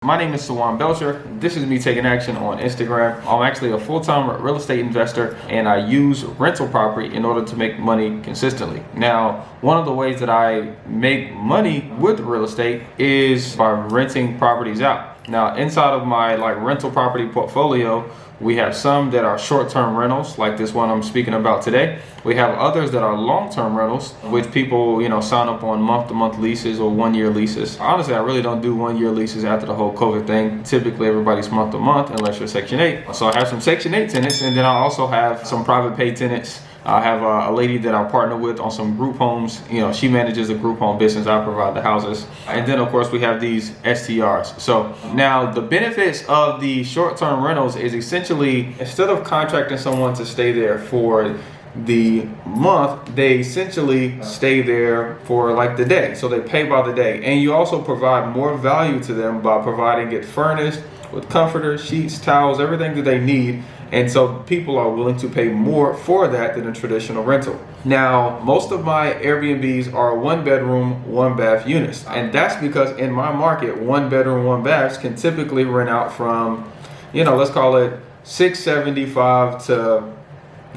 My name is Sawan Belcher. This is me taking action on Instagram. I'm actually a full-time real estate investor and I use rental property in order to make money consistently. Now, one of the ways that I make money with real estate is by renting properties out. Now, inside of my rental property portfolio, we have some that are short-term rentals, like this one I'm speaking about today. We have others that are long-term rentals, which people, sign up on month-to-month leases or one-year leases. Honestly, I really don't do one-year leases after the whole COVID thing. Typically, everybody's month-to-month unless you're Section 8. So I have some Section 8 tenants, and then I also have some private pay tenants. I have a lady that I partner with on some group homes. She manages a group home business. I provide the houses. And then, of course, we have these STRs. So now the benefits of the short-term rentals is essentially, instead of contracting someone to stay there for the month, they essentially stay there for the day. So they pay by the day. And you also provide more value to them by providing it furnished with comforters, sheets, towels, everything that they need. And so people are willing to pay more for that than a traditional rental. Now, most of my Airbnbs are 1-bedroom, 1-bath units. And that's because in my market, 1-bedroom, 1-baths can typically rent out from, let's call it $675 to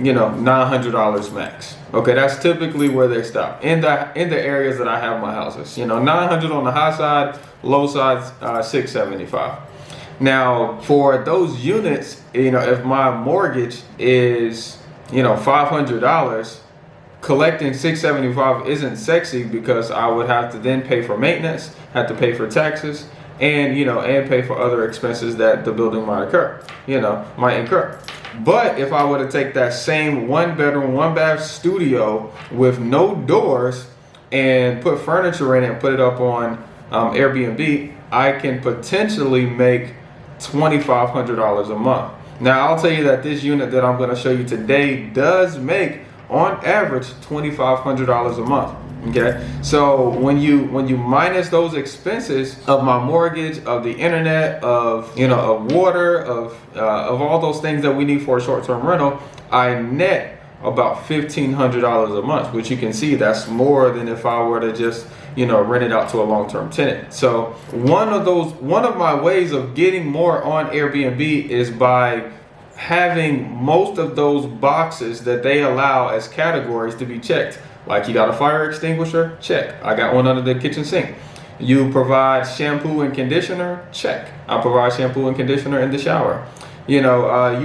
$900 max. Okay, that's typically where they stop in the areas that I have my houses. 900 on the high side, low side, 675. Now, for those units, if my mortgage is, $500, collecting $675 isn't sexy because I would have to then pay for maintenance, have to pay for taxes, and, and pay for other expenses that the building might incur. But if I were to take that same 1-bedroom, 1-bath studio with no doors and put furniture in it and put it up on Airbnb, I can potentially make $2,500 a month. Now, I'll tell you that this unit that I'm going to show you today does make, on average, $2,500 a month. Okay, so when you minus those expenses of my mortgage, of the internet, of of water, of all those things that we need for a short-term rental, I net about $1,500 a month, which you can see that's more than if I were to just rent it out to a long-term tenant. So one of my ways of getting more on Airbnb is by having most of those boxes that they allow as categories to be checked. Like, you got a fire extinguisher? Check. I got one under the kitchen sink. You provide shampoo and conditioner? Check. I provide shampoo and conditioner in the shower. You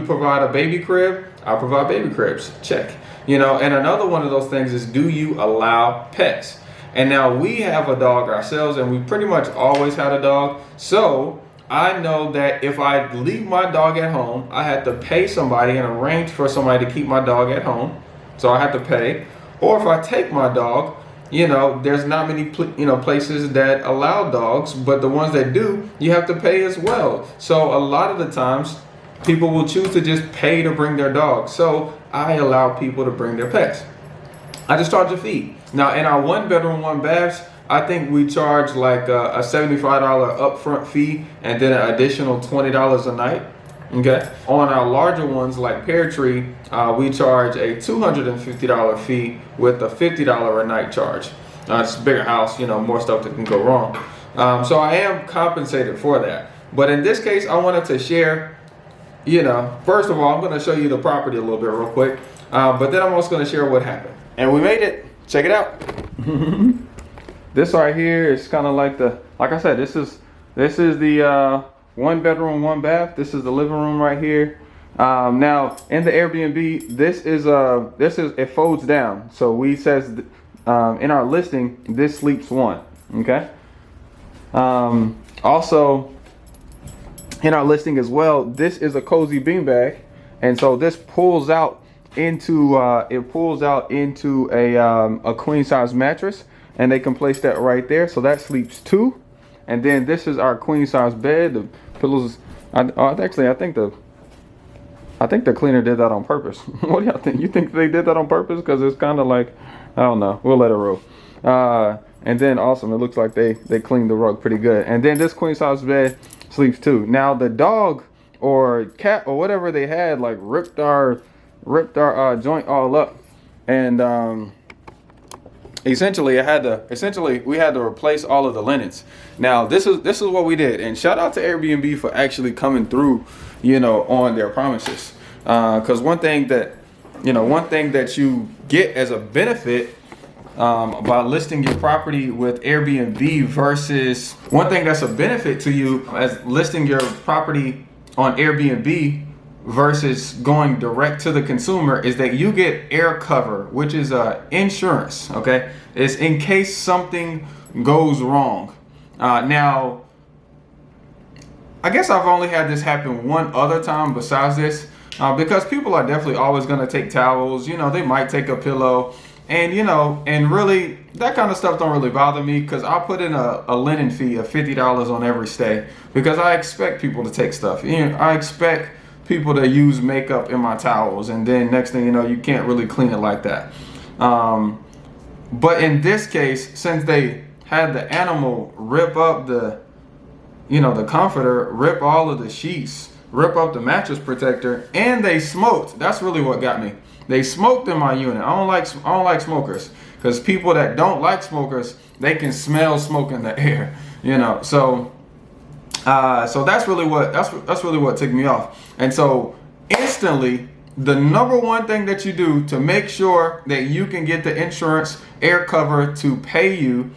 provide a baby crib? I provide baby cribs. Check. And another one of those things is, do you allow pets? And now we have a dog ourselves, and we pretty much always had a dog. So I know that if I leave my dog at home, I have to pay somebody and arrange for somebody to keep my dog at home. So I have to pay. Or if I take my dog, there's not many places that allow dogs, but the ones that do, you have to pay as well. So a lot of the times, people will choose to just pay to bring their dog. So I allow people to bring their pets. I just charge a fee. Now, in our 1-bedroom, 1-baths, I think we charge a $75 upfront fee and then an additional $20 a night. Okay. On our larger ones like Pear Tree, we charge a $250 fee with a $50 a night charge. It's a bigger house, more stuff that can go wrong. So I am compensated for that. But in this case, I wanted to share, first of all, I'm going to show you the property a little bit real quick. But then I'm also going to share what happened. And we made it. Check it out. This right here is kind of like I said, this is the 1-bedroom, 1-bath. This is the living room right here. Now in the Airbnb, it folds down. So we says in our listing, this sleeps one. Okay. Also in our listing as well, this is a cozy beanbag, and so this pulls out into a queen size mattress, and they can place that right there. So that sleeps two. And then this is our queen size bed. The pillows, I think the cleaner did that on purpose. What do y'all think? You think they did that on purpose? Because it's kind of like, I don't know. We'll let it roll. And then awesome, it looks like they cleaned the rug pretty good. And then this queen size bed sleeps two. Now the dog or cat or whatever they had ripped our joint all up, and essentially we had to replace all of the linens. Now this is what we did, and shout out to Airbnb for actually coming through, on their promises. Because one thing that you get as a benefit by listing your property with Airbnb versus one thing that's a benefit to you as listing your property on Airbnb versus going direct to the consumer is that you get air cover, which is insurance. Okay, it's in case something goes wrong. Now, I guess I've only had this happen one other time besides this, because people are definitely always going to take towels. They might take a pillow, and and really that kind of stuff don't really bother me, because I put in a linen fee of $50 on every stay, because I expect people to take stuff. I expect people to use makeup in my towels, and then next thing you know, you can't really clean it like that. But in this case, since they had the animal rip up the comforter, rip all of the sheets, rip up the mattress protector, and they smoked. That's really what got me. They smoked in my unit. I don't like smokers, because people that don't like smokers, they can smell smoke in the air. So that's really what ticked me off. And so instantly, the number one thing that you do to make sure that you can get the insurance air cover to pay you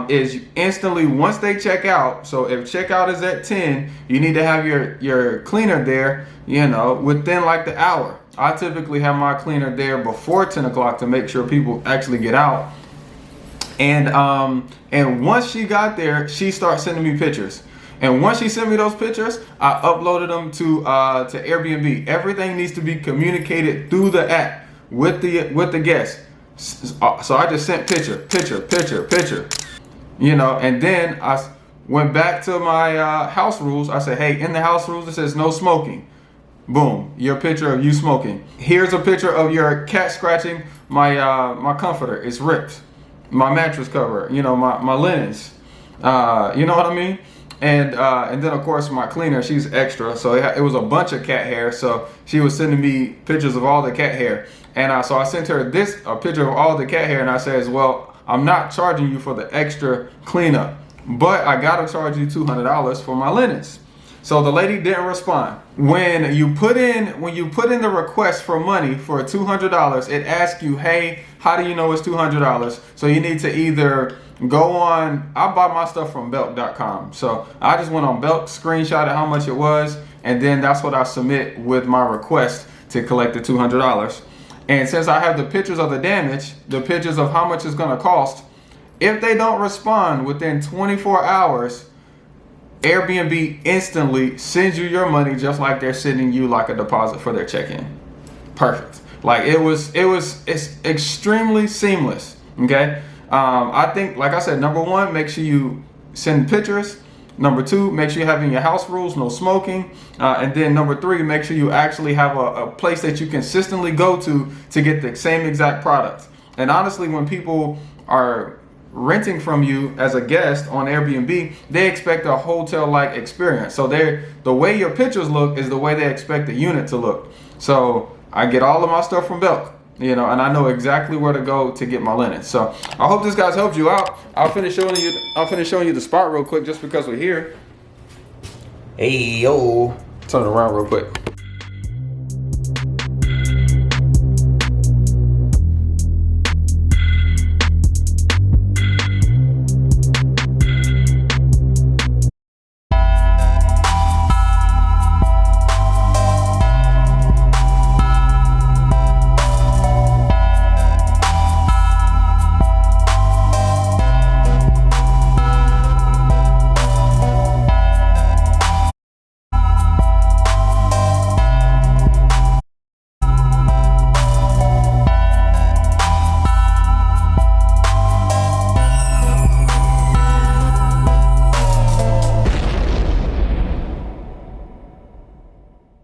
is instantly, once they check out. So if checkout is at 10, you need to have your cleaner there, within like the hour. I typically have my cleaner there before 10 o'clock to make sure people actually get out. And once she got there, she starts sending me pictures. And once she sent me those pictures, I uploaded them to Airbnb. Everything needs to be communicated through the app with the guest. So I just sent picture. And then I went back to my house rules. I said, hey, in the house rules it says no smoking. Boom, your picture of you smoking. Here's a picture of your cat scratching my comforter. It's ripped. My mattress cover, my linens. You know what I mean? And then of course my cleaner, she's extra, so it was a bunch of cat hair. So she was sending me pictures of all the cat hair, and so I sent her a picture of all the cat hair, and I says, well, I'm not charging you for the extra cleanup, but I gotta charge you $200 for my linens. So the lady didn't respond. When you put in the request for money for $200, it asks you, hey, how do you know it's $200? So you need to either go on, I bought my stuff from belk.com. So I just went on Belk, screenshotted how much it was, and then that's what I submit with my request to collect the $200. And since I have the pictures of the damage, the pictures of how much it's gonna cost, if they don't respond within 24 hours, Airbnb instantly sends you your money, just like they're sending you like a deposit for their check-in. Perfect. Like it's extremely seamless. Okay. I think, like I said, number one, make sure you send pictures. Number two, make sure you have in your house rules, no smoking. And then number three, make sure you actually have a place that you consistently go to get the same exact product. And honestly, when people are renting from you as a guest on Airbnb, they expect a hotel-like experience. So the way your pictures look is the way they expect the unit to look. So I get all of my stuff from Belk, and I know exactly where to go to get my linen. So I hope this guys helped you out. I'll finish showing you the spot real quick, just because we're here. Hey yo, turn it around real quick.